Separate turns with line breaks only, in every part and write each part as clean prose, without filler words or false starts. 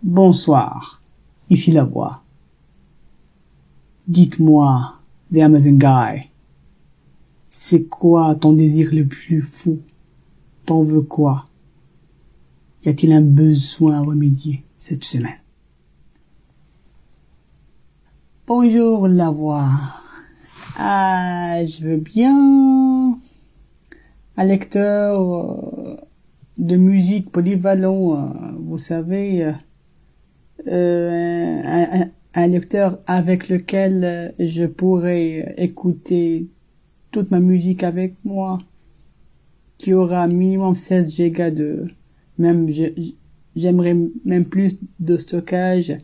Bonsoir, ici la voix. Dites-moi, The Amazon Guy, c'est quoi ton désir le plus fou? T'en veux quoi? Y a-t-il un besoin à remédier cette semaine? Bonjour la voix. Je veux bien un lecteur de musique polyvalent, vous savez, un lecteur avec lequel je pourrais écouter toute ma musique avec moi, qui aura minimum 16 gigas j'aimerais même plus de stockage,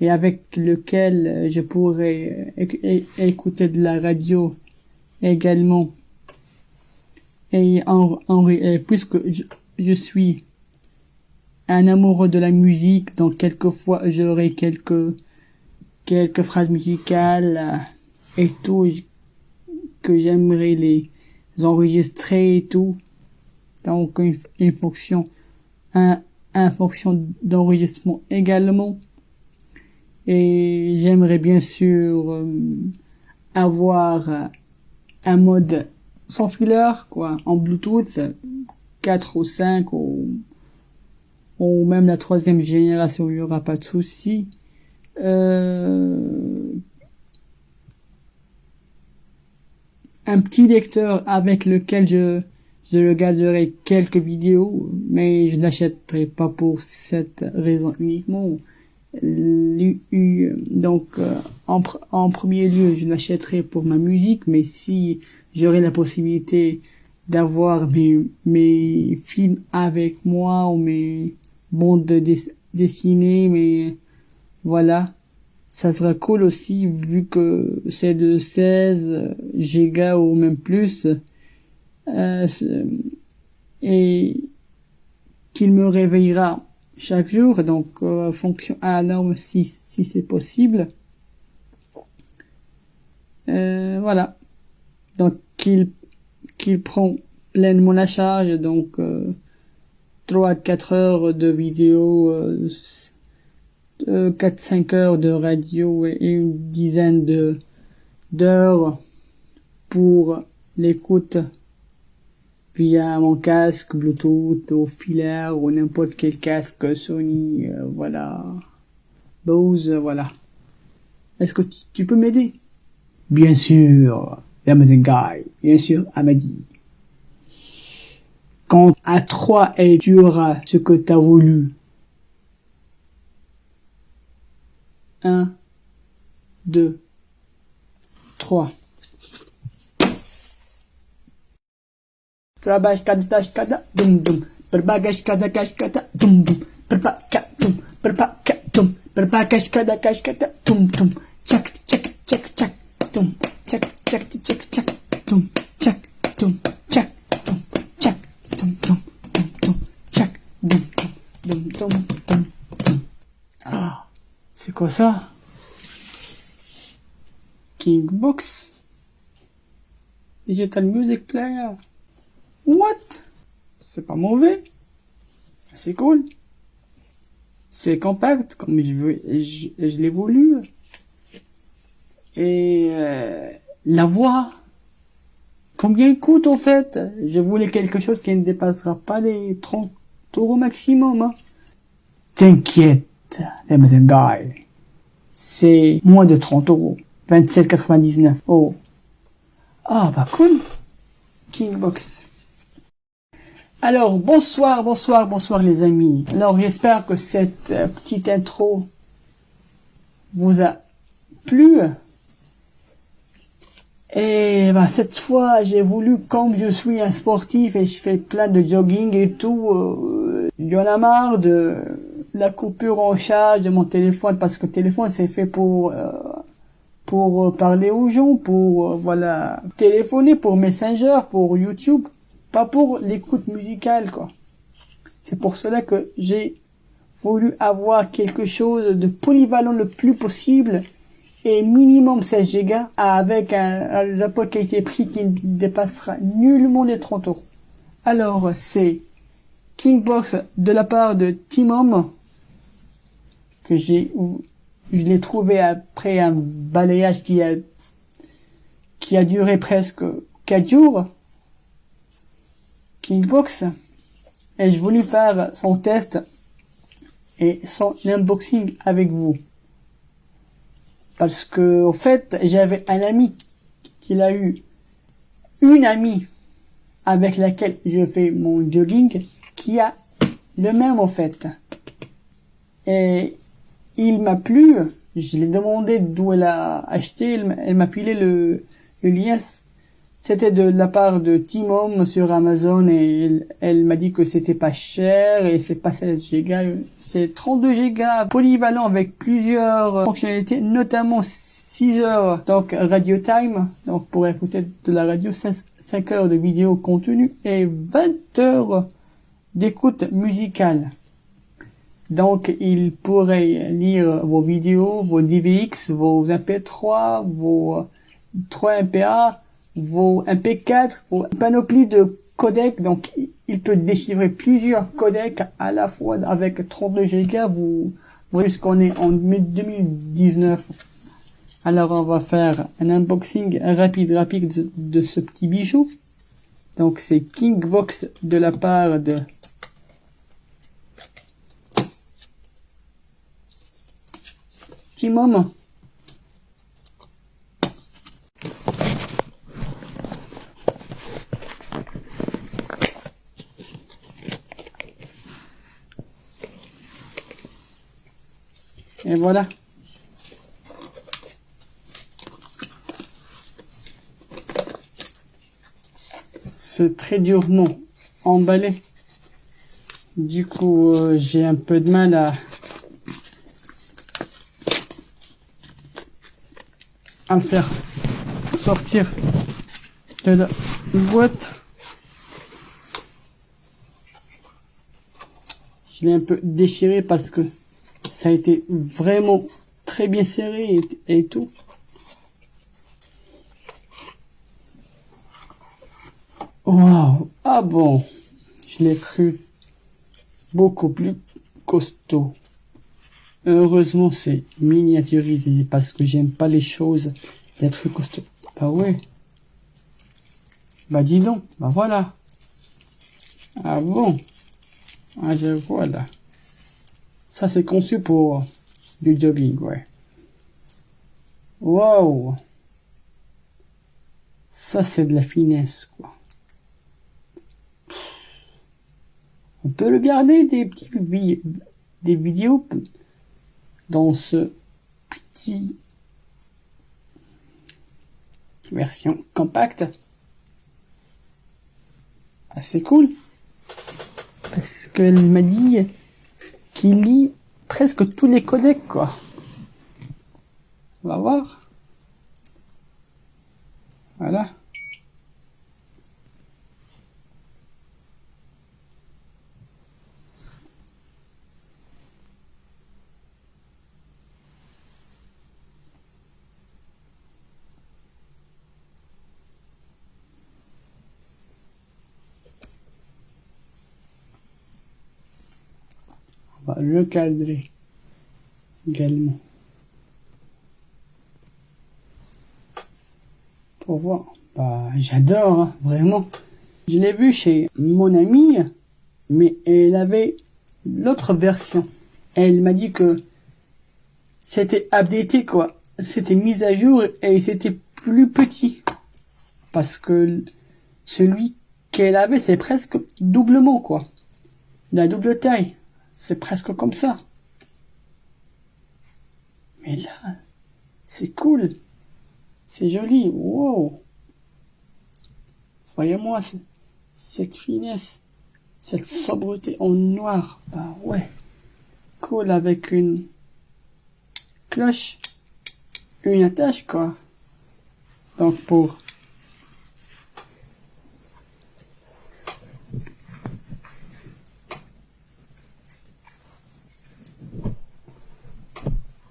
et avec lequel je pourrais écouter de la radio également. Et puisque je suis un amoureux de la musique, donc quelquefois j'aurai quelques phrases musicales et tout que j'aimerais les enregistrer et tout. Donc une fonction d'enregistrement également. Et j'aimerais bien sûr avoir un mode sans filler, quoi, en Bluetooth 4 ou 5 ou même la 3e génération, il n'y aura pas de souci. Un petit lecteur avec lequel je regarderai quelques vidéos, mais je n'achèterai pas pour cette raison uniquement. Donc, en premier lieu, je l'achèterai pour ma musique, mais si j'aurai la possibilité d'avoir mes films avec moi ou mes bandes dessinées, mais voilà, ça sera cool aussi vu que c'est de 16 gigas ou même plus, et qu'il me réveillera chaque jour, donc fonction à alarme si c'est possible. Voilà, donc qu'il prend pleinement la charge, donc 3 à 4 heures de vidéo, 4-5 heures de radio et une dizaine d'heures pour l'écoute via mon casque Bluetooth ou filaire ou n'importe quel casque Sony, voilà, Bose, voilà. Est-ce que tu peux m'aider? Bien sûr, Amazon Guy, bien sûr, Amadi. Quand à 3 et tu auras ce que t'as voulu. 1, 2, 3. Trabashkada, dum dum, berbagashkada, dum dum, berbakatum, berbagashkada, dum dum, chak, dum, chak, dum, chak, dum, chak, dum, chak, dum, chak, dum, dum. Ah, c'est quoi ça? Kingbox Digital Music Player. What? C'est pas mauvais. C'est cool. C'est compact, comme je l'ai voulu. Et la voix. Combien coûte au fait? Je voulais quelque chose qui ne dépassera pas les 30 € maximum. Hein. T'inquiète, Amazon Guy. C'est moins de 30 €. 27,99 €. Ah bah cool. Kingbox. Alors, bonsoir les amis. Alors, j'espère que cette petite intro vous a plu. Et bah, cette fois, j'ai voulu, comme je suis un sportif et je fais plein de jogging et tout, j'en ai marre de la coupure en charge de mon téléphone, parce que le téléphone c'est fait pour parler aux gens, pour voilà, téléphoner, pour Messenger, pour YouTube. Pas pour l'écoute musicale, quoi. C'est pour cela que j'ai voulu avoir quelque chose de polyvalent le plus possible et minimum 16 gigas avec un rapport qualité-prix qui ne dépassera nullement les 30 €. Alors, c'est Kingbox de la part de Timom. que je l'ai trouvé après un balayage qui a duré presque 4 jours. Kingbox. Et je voulais faire son test et son unboxing avec vous. Parce que, au fait, j'avais un ami qu'il a eu, une amie avec laquelle je fais mon jogging, qui a le même, au fait. Et il m'a plu, je l'ai demandé d'où elle a acheté, elle m'a filé le lien. C'était de la part de Timom sur Amazon et elle m'a dit que c'était pas cher et c'est pas 16 Go, c'est 32 Go polyvalent avec plusieurs fonctionnalités, notamment 6 heures donc radio time, donc pour écouter de la radio, 5 heures de vidéo contenu et 20 heures d'écoute musicale. Donc il pourrait lire vos vidéos, vos DVX, vos MP3, vos 3 MPA, vos MP4, vos panoplies de codecs, donc il peut déchiffrer plusieurs codecs à la fois avec 32 Go. Vous voyez ce qu'on est en 2019. Alors on va faire un unboxing rapide de ce petit bijou. Donc c'est Kingbox de la part de Timom. Et voilà. C'est très durement emballé. Du coup, j'ai un peu de mal à le faire sortir de la boîte. Je l'ai un peu déchiré parce que ça a été vraiment très bien serré et tout. Waouh! Ah bon, je l'ai cru beaucoup plus costaud. Heureusement, c'est miniaturisé parce que j'aime pas les choses, les trucs costauds. Bah ouais. Bah dis donc, bah voilà. Ah bon? Ah je vois là. Ça c'est conçu pour du jogging, ouais. Waouh! Ça c'est de la finesse, quoi. On peut le garder des vidéos dans ce petit version compacte. Assez cool. Parce qu'elle m'a dit qu'il lit presque tous les codecs, quoi. On va voir. Voilà. On va le cadrer également. Pour voir. Bah, j'adore, hein, vraiment. Je l'ai vu chez mon amie, mais elle avait l'autre version. Elle m'a dit que c'était updaté, quoi. C'était mis à jour et c'était plus petit. Parce que celui qu'elle avait, c'est presque doublement, quoi. La double taille. C'est presque comme ça. Mais là, c'est cool. C'est joli. Wow. Voyez-moi cette finesse, cette sobriété en noir. Bah ouais. Cool avec une cloche, une attache, quoi. Donc pour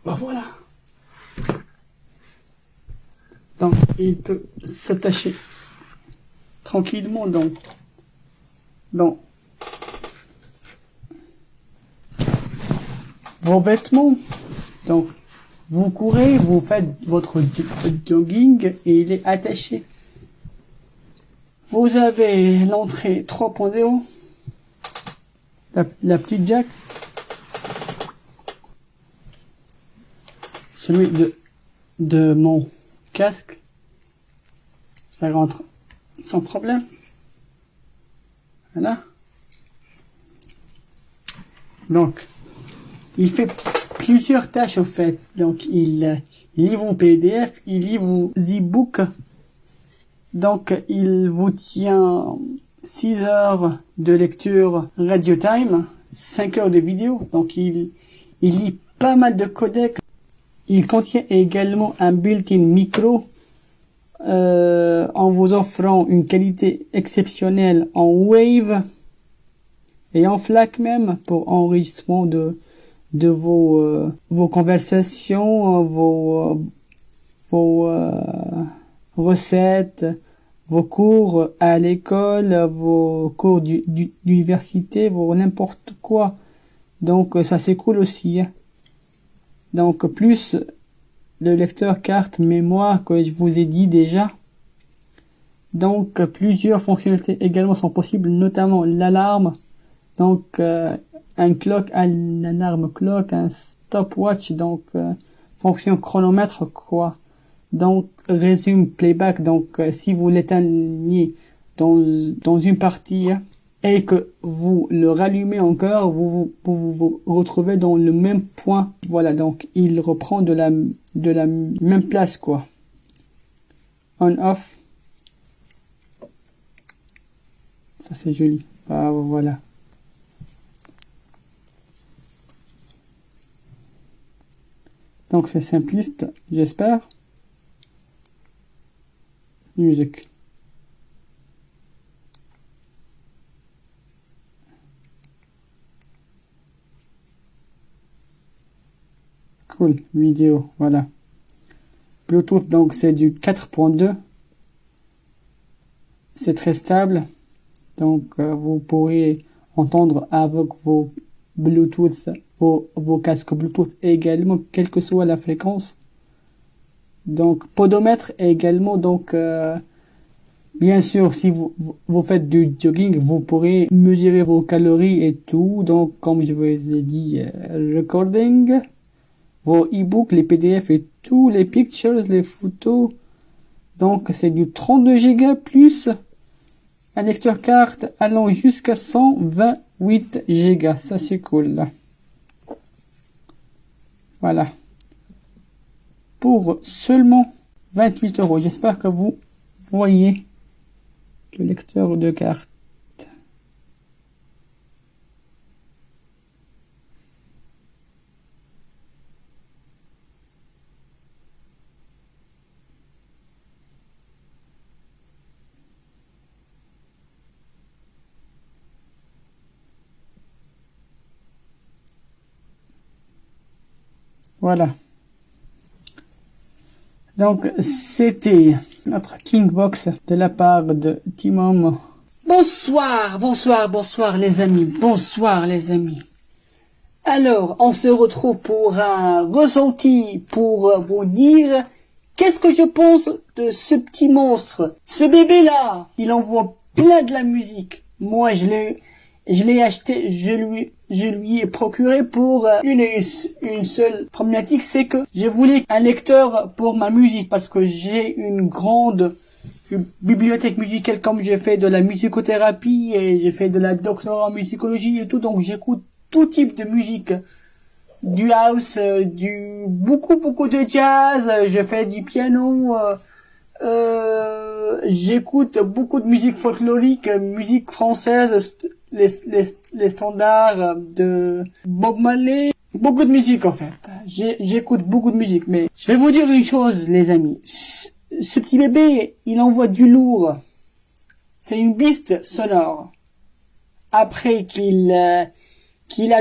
bah voilà. Donc il peut s'attacher tranquillement dans vos vêtements. Donc, vous courez, vous faites votre jogging et il est attaché. Vous avez l'entrée 3.0, la petite jack, celui de mon casque, ça rentre sans problème. Voilà. Donc, il fait plusieurs tâches au fait. Donc, il lit vos PDF, il lit vos e-books. Donc, il vous tient 6 heures de lecture radio time, 5 heures de vidéo. Donc, il lit pas mal de codecs. Il contient également un built-in micro en vous offrant une qualité exceptionnelle en wave et en FLAC même pour enregistrement de vos conversations, vos recettes, vos cours à l'école, vos cours d'université, vos n'importe quoi. Donc ça c'est cool aussi. Hein. Donc plus le lecteur carte mémoire que je vous ai dit déjà. Donc plusieurs fonctionnalités également sont possibles, notamment l'alarme. Donc un clock, un alarme clock, un stopwatch, donc fonction chronomètre quoi. Donc résume playback. Donc si vous l'éteignez dans une partie et que vous le rallumez encore, vous retrouvez dans le même point. Voilà, donc il reprend de la même place quoi. On off. Ça c'est joli. Ah, voilà. Donc c'est simpliste, j'espère. Music. Cool, vidéo, voilà. Bluetooth, donc c'est du 4.2. C'est très stable. Donc vous pourrez entendre avec vos Bluetooth, vos casques Bluetooth également, quelle que soit la fréquence. Donc podomètre également, donc bien sûr si vous faites du jogging, vous pourrez mesurer vos calories et tout. Donc comme je vous ai dit, recording, vos e-books, les PDF et tout, les pictures, les photos. Donc c'est du 32 Go plus un lecteur carte allant jusqu'à 128 Go. Ça c'est cool. Voilà. Pour seulement 28 €. J'espère que vous voyez le lecteur de carte. Voilà. Donc, c'était notre Kingbox de la part de Timom. Bonsoir, bonsoir, bonsoir les amis, bonsoir les amis. Alors, on se retrouve pour un ressenti pour vous dire qu'est-ce que je pense de ce petit monstre. Ce bébé-là, il envoie plein de la musique. Moi, je l'ai acheté, je lui ai procuré pour une seule problématique, c'est que je voulais un lecteur pour ma musique parce que j'ai une grande bibliothèque musicale comme j'ai fait de la musicothérapie et j'ai fait de la doctorat en musicologie et tout, donc j'écoute tout type de musique, du house, beaucoup de jazz, je fais du piano, j'écoute beaucoup de musique folklorique, musique française, les standards de Bob Marley, beaucoup de musique en fait. J'écoute beaucoup de musique, mais je vais vous dire une chose les amis, ce petit bébé, il envoie du lourd. C'est une piste sonore. Après qu'il a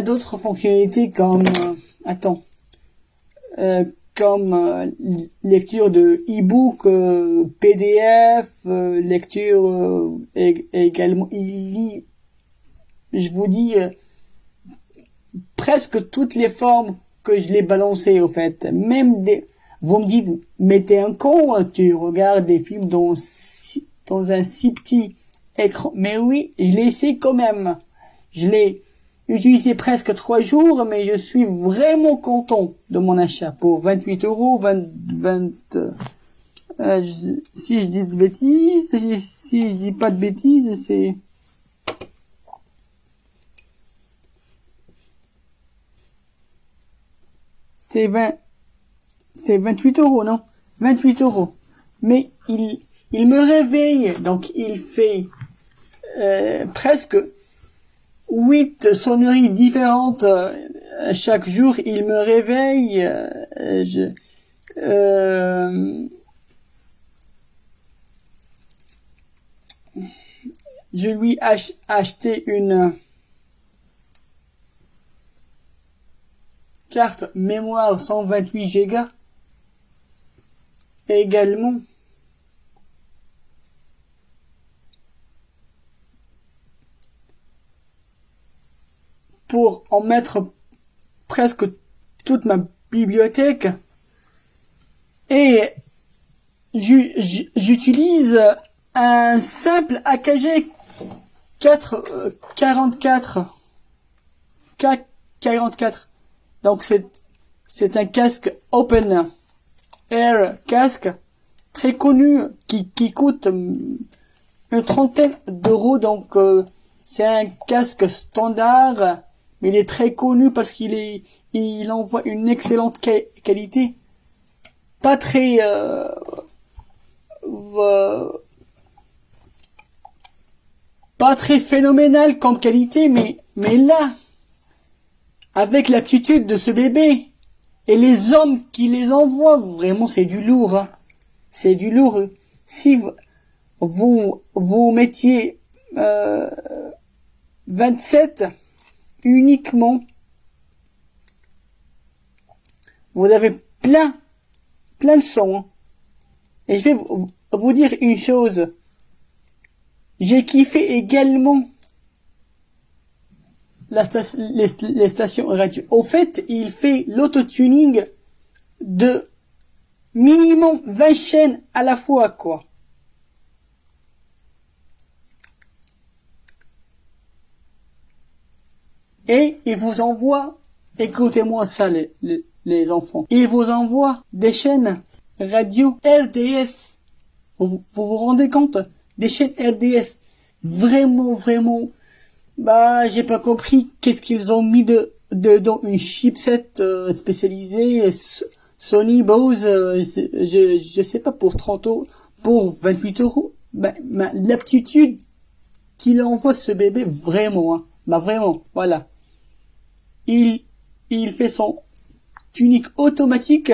d'autres fonctionnalités comme lecture de e-book, PDF, lecture également il lit, je vous dis presque toutes les formes que je l'ai balancé, au fait. Même vous me dites, mais t'es un con, tu regardes des films dans un si petit écran. Mais oui, je l'ai essayé quand même. Je l'ai utilisé presque 3 jours, mais je suis vraiment content de mon achat. Pour 28 euros, si je dis de bêtises, si je dis pas de bêtises, c'est 28 euros, non? 28 euros. Mais il me réveille, donc il fait presque 8 sonneries différentes chaque jour. Il me réveille. Je lui ai acheté une carte mémoire 128 Go également. Pour en mettre presque toute ma bibliothèque. Et j'utilise un simple AKG 44. K44. Donc c'est un casque open air casque très connu qui coûte une trentaine d'euros. Donc c'est un casque standard, mais il est très connu parce il envoie une excellente qualité. Pas très pas très phénoménal comme qualité, mais là, avec l'aptitude de ce bébé et les hommes qui les envoient, vraiment c'est du lourd, hein. C'est du lourd. Si vous mettiez 27 uniquement, vous avez plein de sons, hein. Et je vais vous dire une chose. J'ai kiffé également les stations radio. Au fait, il fait l'autotuning de minimum 20 chaînes à la fois, quoi. Et il vous envoie, écoutez-moi ça les enfants, il vous envoie des chaînes radio RDS. Vous vous rendez compte? Des chaînes RDS. Vraiment, j'ai pas compris qu'est-ce qu'ils ont mis dedans une chipset spécialisée Sony Bose, je sais pas, pour 30 euros, pour 28 euros. L'aptitude qu'il envoie ce bébé, vraiment, hein. Vraiment, voilà. Il fait son tunique automatique.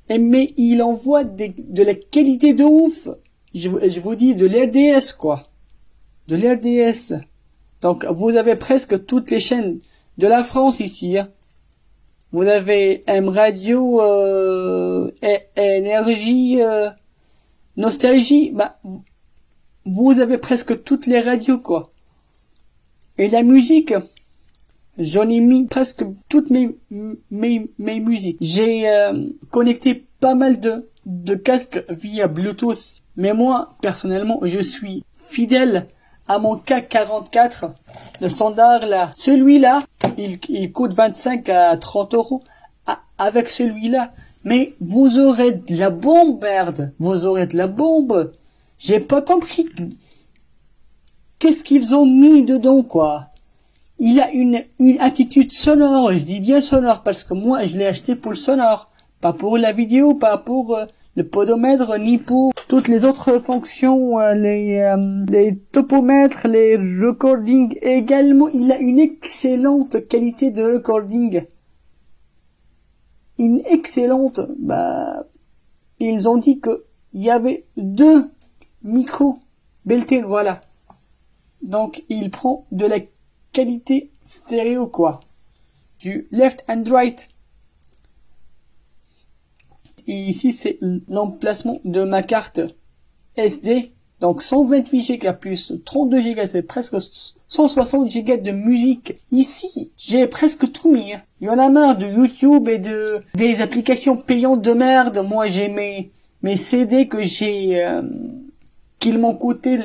Mais il envoie de la qualité de ouf. Je vous dis de l'RDS, quoi. De l'RDS. Donc, vous avez presque toutes les chaînes de la France ici, hein. Vous avez M Radio, Énergie, Nostalgie. Vous avez presque toutes les radios, quoi. Et la musique, j'en ai mis presque toutes mes musiques. J'ai connecté pas mal de casques via Bluetooth. Mais moi, personnellement, je suis fidèle à mon K44, le standard là. Celui-là, il coûte 25 à 30 euros avec celui-là. Mais vous aurez de la bombe, merde. Vous aurez de la bombe. J'ai pas compris. Qu'est-ce qu'ils ont mis dedans, quoi? Il a une attitude sonore. Je dis bien sonore parce que moi, je l'ai acheté pour le sonore. Pas pour la vidéo, pas pour le podomètre, ni pour toutes les autres fonctions, les topomètres, les recordings également. Il a une excellente qualité de recording. Une excellente, ils ont dit que il y avait 2 micros built-in, voilà. Donc, il prend de la qualité stéréo, quoi. Du left and right. Et ici, c'est l'emplacement de ma carte SD. Donc 128 Go plus 32 Go, c'est presque 160 Go de musique. Ici, j'ai presque tout mis. Il y en a marre de YouTube et des applications payantes de merde. Moi, j'ai mes CD que qu'ils m'ont coûté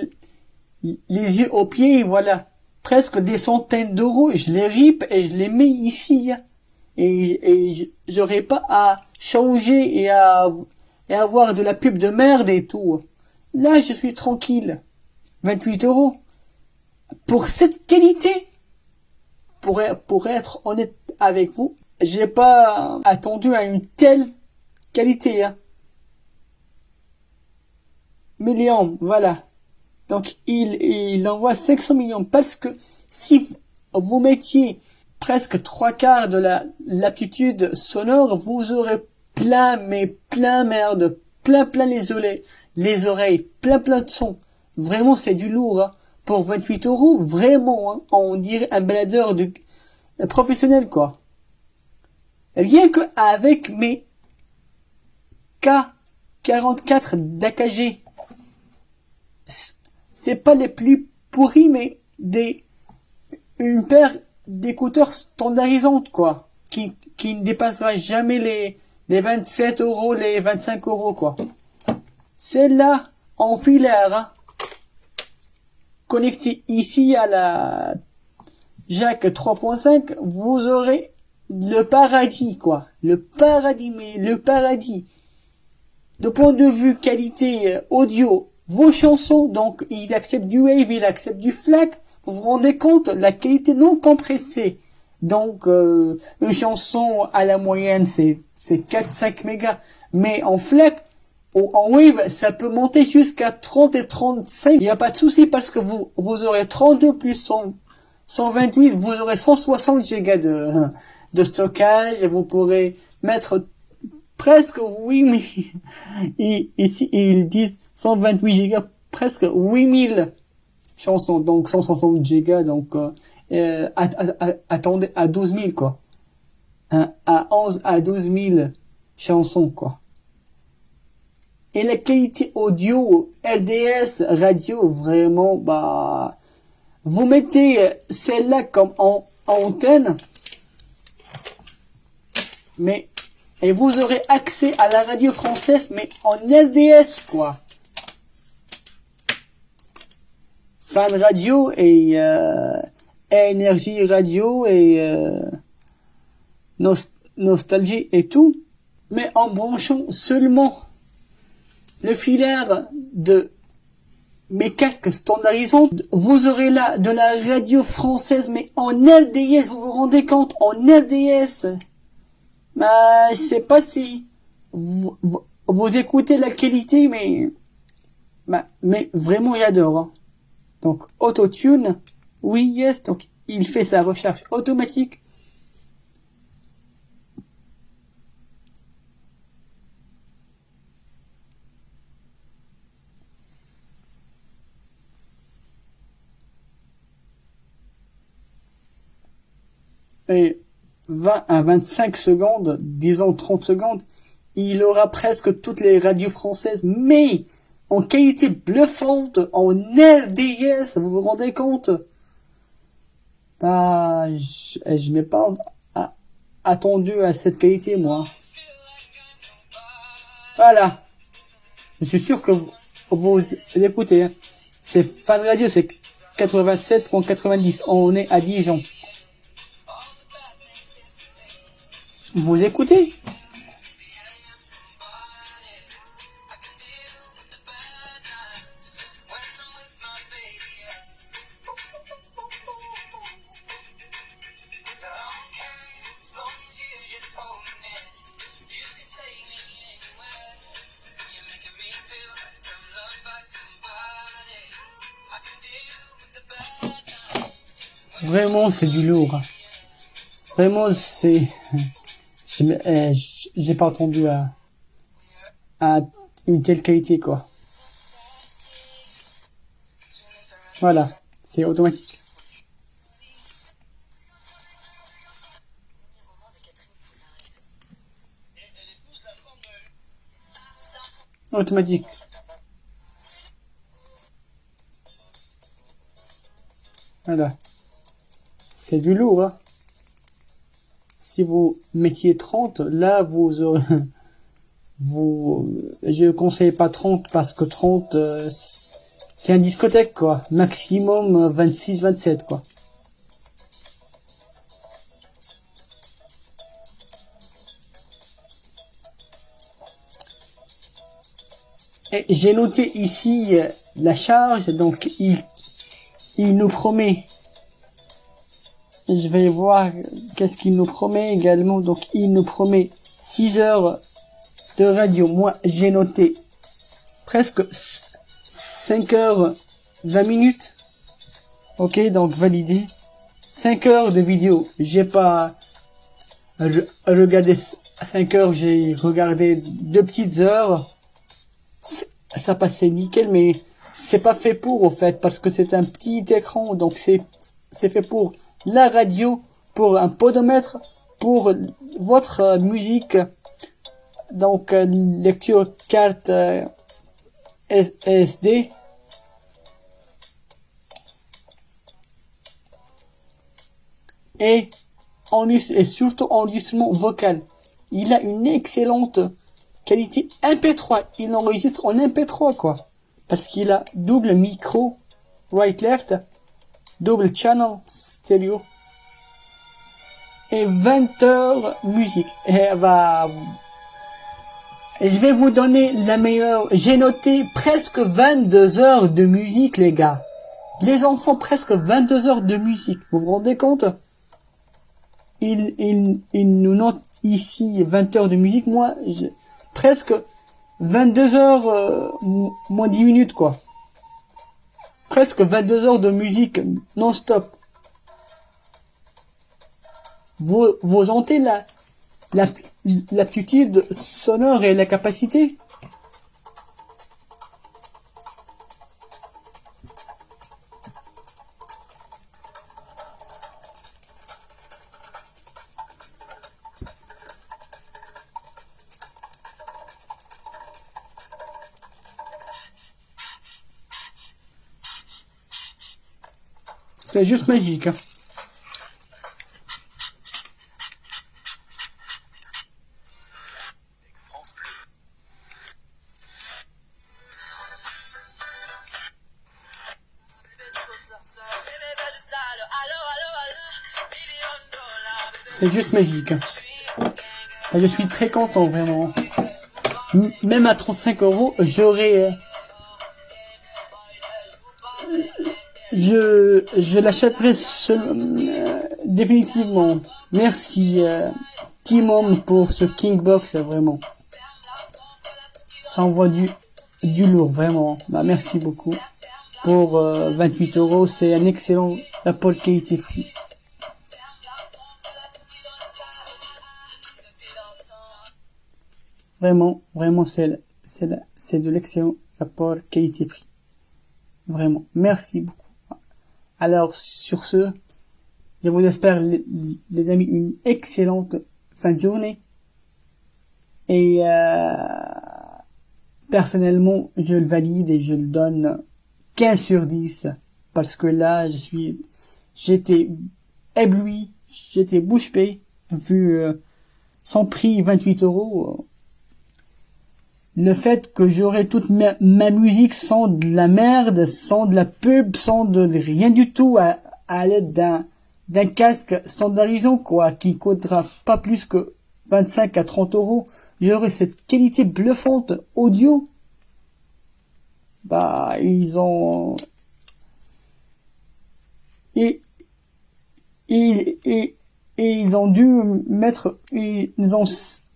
les yeux aux pieds, voilà. Presque des centaines d'euros. Je les rip et je les mets ici. Et j'aurais pas à changer et à avoir de la pub de merde et tout. Là, je suis tranquille. 28 euros. Pour cette qualité, pour être honnête avec vous, j'ai pas attendu à une telle qualité, hein. Millions, voilà. Donc, il envoie 500 millions parce que si vous mettiez presque 3/4 de l'aptitude sonore, vous aurez plein merde, plein les oreilles, plein de sons. Vraiment, c'est du lourd, hein. Pour 28 euros, vraiment, hein, on dirait un baladeur professionnel, quoi. Rien que avec mes K44 d'AKG, c'est pas les plus pourris, mais une paire d'écouteurs standardisantes, quoi, qui ne dépassera jamais les 27 euros, les 25 euros, quoi. Celle-là, en filaire, hein, connecté ici à la jack 3.5, vous aurez le paradis, quoi. Le paradis, mais le paradis. De point de vue qualité audio, vos chansons, donc il accepte du wave, il accepte du FLAC. Vous vous rendez compte, la qualité non compressée. Donc une chanson à la moyenne, c'est 4-5 mégas. Mais en FLAC, en wave, ça peut monter jusqu'à 30 et 35. Il n'y a pas de souci parce que vous aurez 32 plus 128, vous aurez 160 gigas de stockage et vous pourrez mettre presque, oui, mais ici ils disent 128 gigas, presque 8000 chansons, donc 160 gigas, donc attendez, à 12 000, quoi. Hein, à 11 à 12 000 chansons, quoi. Et la qualité audio, LDS, radio, vraiment, bah, vous mettez celle-là comme en antenne, mais, et vous aurez accès à la radio française, mais en LDS, quoi. Fan radio et énergie radio et nostalgie et tout, mais en branchant seulement le filaire de mes casques standardisants, vous aurez là de la radio française, mais en LDS, vous vous rendez compte, en LDS. Bah, je sais pas si vous écoutez la qualité, mais vraiment j'adore, hein. Donc, autotune, oui, yes, donc il fait sa recherche automatique. Et 20 à 25 secondes, disons 30 secondes, il aura presque toutes les radios françaises, mais en qualité bluffante, en LDS, vous vous rendez compte? Bah, je n'ai pas attendu à cette qualité, moi. Voilà. Je suis sûr que vous écoutez, hein. C'est Fan Radio, c'est 87.90. On est à Dijon. Vous écoutez? Vraiment, c'est du lourd. Vraiment, j'ai pas attendu à une telle qualité, quoi. Voilà. C'est automatique. Automatique. Voilà. C'est du lourd, hein. Si vous mettiez 30, là, vous aurez, je conseille pas 30 parce que 30, c'est un discothèque, quoi. Maximum 26, 27, quoi. Et j'ai noté ici la charge, donc il nous promet. Je vais voir qu'est-ce qu'il nous promet également. Donc il nous promet 6 heures de radio. Moi j'ai noté presque 5 heures 20 minutes. Ok, donc validé. 5 heures de vidéo. J'ai pas regardé 5 heures, j'ai regardé 2 petites heures. Ça passait nickel, mais c'est pas fait pour, au fait, parce que c'est un petit écran, donc c'est fait pour la radio, pour un podomètre, pour votre musique, donc lecture carte SD, et surtout enregistrement vocal. Il a une excellente qualité MP3. Il enregistre en MP3, quoi. Parce qu'il a double micro, right-left, double channel stéréo. Et 20 heures musique. Et je vais vous donner la meilleure. J'ai noté presque 22 heures de musique, les gars. Les enfants, presque 22 heures de musique. Vous vous rendez compte? Il nous note ici 20 heures de musique. Moi, presque 22 heures, moins 10 minutes, quoi. Presque 22 heures de musique non-stop. Vous sentez l'aptitude sonore et la capacité? C'est juste magique, hein. C'est juste magique, hein. Je suis très content, vraiment. Même à 35 €, je l'achèterai définitivement. Merci, Timon, pour ce Kingbox, vraiment. Ça envoie du lourd, vraiment. Bah, merci beaucoup. Pour 28 €, c'est un excellent Apple qualité prix. Vraiment, c'est de l'excellent rapport qualité-prix. Vraiment, merci beaucoup. Alors, sur ce, je vous espère, les amis, une excellente fin de journée. Et personnellement, je le valide et je le donne 15 sur 10. Parce que là, j'étais ébloui, j'étais bouche bée, vu son prix 28 €. Le fait que j'aurais toute ma musique sans de la merde, sans de la pub, sans de rien du tout, à l'aide d'un casque standardisant, quoi, qui coûtera pas plus que 25 à 30 €, j'aurais cette qualité bluffante audio. Bah, ils ont dû ils ont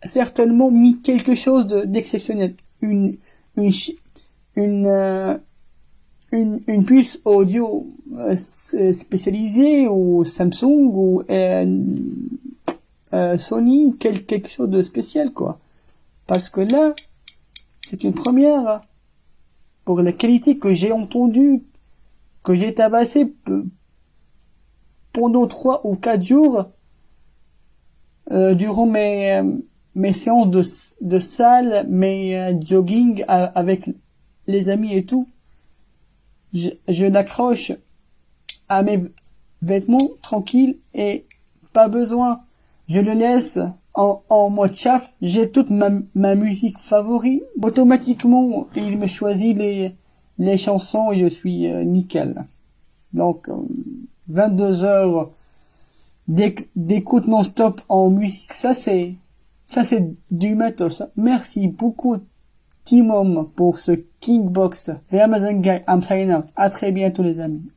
certainement mis quelque chose d'exceptionnel. Une puce audio spécialisée, ou Samsung, ou Sony, quelque chose de spécial, quoi. Parce que là, c'est une première pour la qualité que j'ai entendue, que j'ai tabassé pendant 3 ou 4 jours, durant mes séances de salle, mes jogging avec les amis et tout. Je l'accroche à vêtements tranquille et pas besoin. Je le laisse en mode chaff. J'ai toute ma musique favorite. Automatiquement, il me choisit les chansons et je suis nickel. Donc, 22 heures d'écoute non-stop en musique, ça c'est du matos. Merci beaucoup Timom pour ce Kingbox. The Amazon Guy, I'm signing out. À très bientôt les amis.